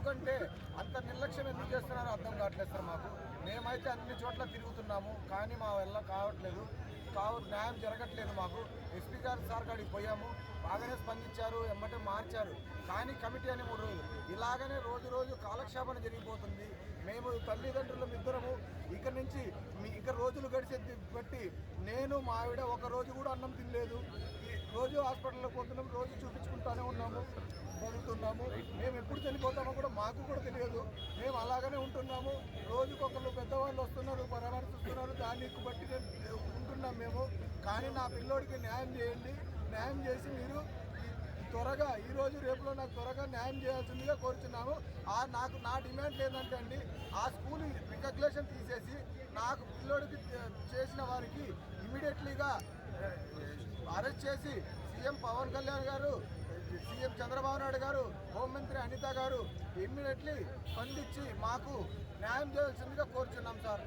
ఎందుకంటే అంత నిర్లక్ష్యం ఎందుకు చేస్తున్నారో అర్థం కావట్లేదు సార్ మాకు. మేమైతే అన్ని చోట్ల తిరుగుతున్నాము, కానీ మా వల్ల కావట్లేదు, న్యాయం జరగట్లేదు మాకు. ఎస్పీ గారు సార్ కాడికి పోయాము, బాగానే స్పందించారు, ఎమ్మటే మార్చారు, కానీ కమిటీ అని 3 రోజులు ఇలాగనే రోజు కాలక్షేపణ జరిగిపోతుంది. మేము తల్లిదండ్రులం ఇద్దరము ఇక్కడి నుంచి ఇక రోజులు గడిచే బట్టి నేను మా ఆవిడ ఒక రోజు కూడా అన్నం తినలేదు. రోజు హాస్పిటల్లోకి పోతున్నాం, రోజు చూపించుకుంటూనే ఉన్నాము, బతుకుతున్నాము. మేము ఎప్పుడు చనిపోతామో కూడా మాకు కూడా తెలియదు. మేము అలాగనే ఉంటున్నాము. రోజుకొకరు పెద్దవాళ్ళు వస్తున్నారు, పరామర్శిస్తున్నారు, దాన్ని బట్టి ఉంటున్నాం మేము. కానీ నా పిల్లోడికి న్యాయం చేయండి. న్యాయం చేసి మీరు త్వరగా ఈరోజు రేపులో నాకు త్వరగా న్యాయం చేయాల్సిందిగా కోరుచున్నాము. నా డిమాండ్ ఏంటంటే అండి, ఆ స్కూల్ రికగ్నేషన్ తీసేసి నాకు పిల్లోడికి చేసిన వారికి ఇమీడియట్లీగా అరెస్ట్ చేసి సీఎం పవన్ కళ్యాణ్ గారు, సీఎం చంద్రబాబు నాయుడు గారు, హోంమంత్రి అనిత గారు ఇమ్మీడియట్లీ స్పందించి మాకు న్యాయం చేయాల్సిందిగా కోరుచున్నాం సార్.